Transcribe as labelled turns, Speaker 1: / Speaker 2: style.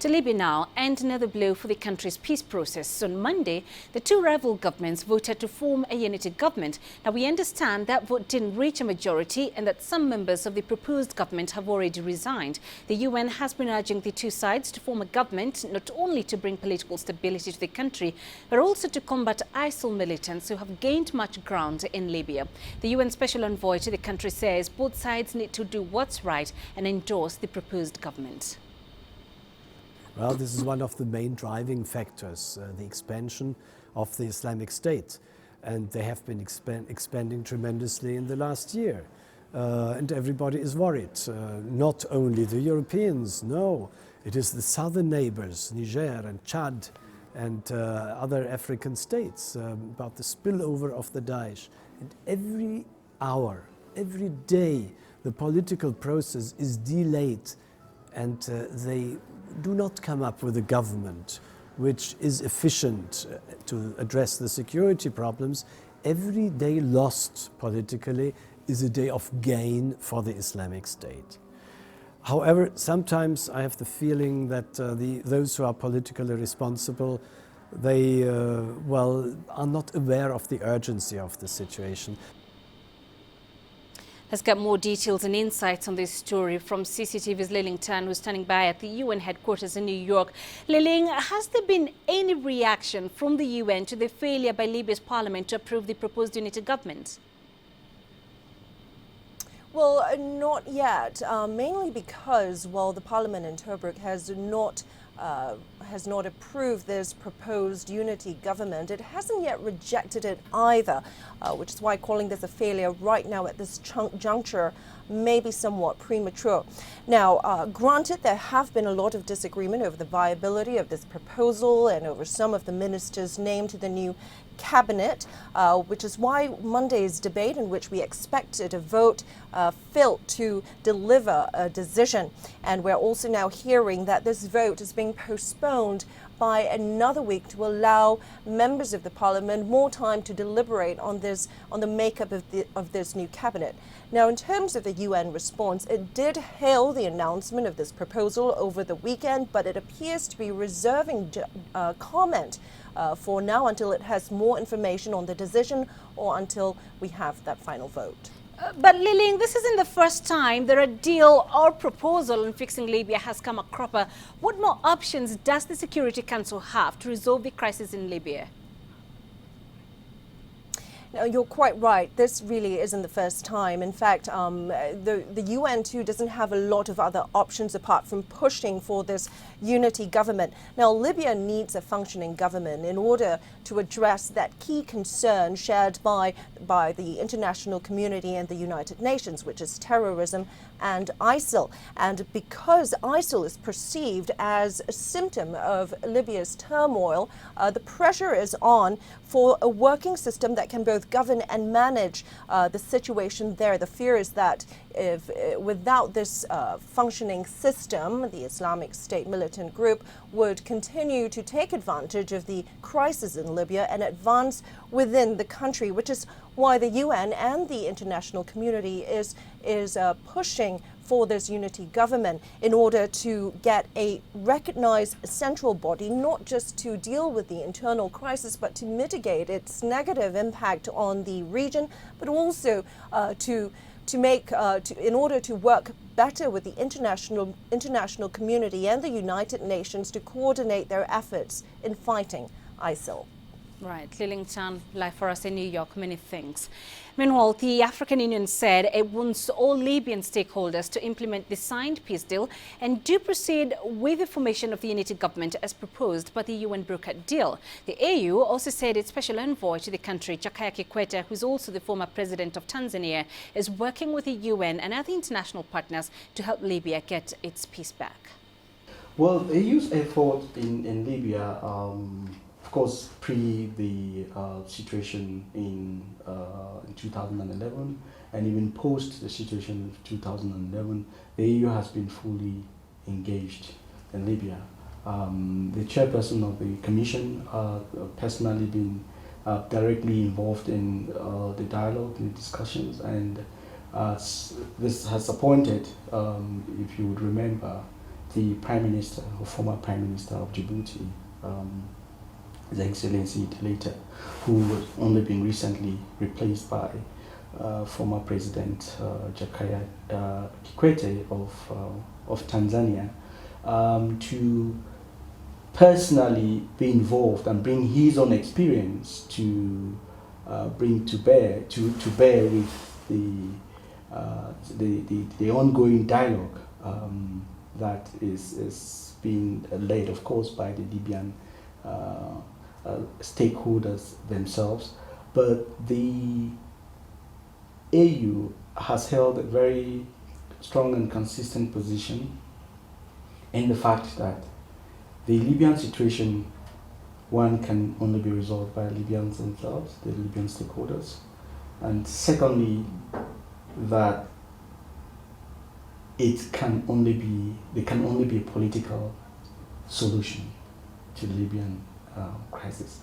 Speaker 1: To Libya now, and another blow for the country's peace process. On Monday, the two rival governments voted to form a unity government. Now, we understand that vote didn't reach a majority and that some members of the proposed government have already resigned. The UN has been urging the two sides to form a government not only to bring political stability to the country, but also to combat ISIL militants who have gained much ground in Libya. The UN Special Envoy to the country says both sides need to do what's right and endorse the proposed government.
Speaker 2: Well, this is one of the main driving factors, the expansion of the Islamic State. And they have been expanding tremendously in the last year. And everybody is worried. Not only the Europeans, no. It is the southern neighbors, Niger and Chad and other African states, about the spillover of the Daesh. And every hour, every day, the political process is delayed and they do not come up with a government which is efficient to address the security problems. Every day lost politically is a day of gain for the Islamic State. However, sometimes I have the feeling that those who are politically responsible, they are not aware of the urgency of the situation.
Speaker 1: Let's get more details and insights on this story from CCTV's Liling Tan, who's standing by at the UN headquarters in New York. Liling, has there been any reaction from the UN to the failure by Libya's parliament to approve the proposed unity government?
Speaker 3: Well, not yet, mainly because, well, the parliament in Tobruk has not approved this proposed unity government. It hasn't yet rejected it either, which is why calling this a failure right now at this juncture may be somewhat premature. Now, granted, there have been a lot of disagreement over the viability of this proposal and over some of the ministers named to the new cabinet, which is why Monday's debate, in which we expected a vote, failed to deliver a decision. And we're also now hearing that this vote is being postponed by another week to allow members of the parliament more time to deliberate on the makeup of this new cabinet. Now, in terms of the UN response, it did hail the announcement of this proposal over the weekend, but it appears to be reserving comment for now until it has more information on the decision or until we have that final vote.
Speaker 1: But Liling, this isn't the first time that a deal or proposal on fixing Libya has come a cropper. What more options does the Security Council have to resolve the crisis in Libya?
Speaker 3: Now, you're quite right. This really isn't the first time. In fact, the UN too doesn't have a lot of other options apart from pushing for this unity government. Now, Libya needs a functioning government in order to address that key concern shared by the international community and the United Nations, which is terrorism and ISIL. And because ISIL is perceived as a symptom of Libya's turmoil, the pressure is on for a working system that can both govern and manage the situation there. The fear is that without this functioning system, the Islamic State militant group would continue to take advantage of the crisis in Libya and advance within the country, which is why the UN and the international community is pushing for this unity government in order to get a recognized central body, not just to deal with the internal crisis, but to mitigate its negative impact on the region, but also in order to work better with the international community and the United Nations to coordinate their efforts in fighting ISIL.
Speaker 1: Right, Liling Tan, live for us in New York. Many thanks. Meanwhile, the African Union said it wants all Libyan stakeholders to implement the signed peace deal and do proceed with the formation of the unity government as proposed by the UN brokered deal. The AU also said its special envoy to the country, Jakaya Kikwete, who's also the former president of Tanzania, is working with the UN and other international partners to help Libya get its peace back.
Speaker 4: Well, the AU's effort in Libya, of course, pre the situation in 2011 and even post the situation of 2011, the EU has been fully engaged in Libya. The chairperson of the commission personally been directly involved in the dialogue, the discussions, and this has appointed, if you would remember, the Prime Minister, or former Prime Minister of Djibouti, His Excellency later, who was only been recently replaced by former President Jakaya Kikwete of Tanzania, to personally be involved and bring his own experience to bring to bear with the ongoing dialogue that is being led, of course, by the Libyan stakeholders themselves. But the AU has held a very strong and consistent position in the fact that the Libyan situation, one, can only be resolved by Libyans themselves, the Libyan stakeholders, and secondly, that there can only be a political solution to the Libyan crisis.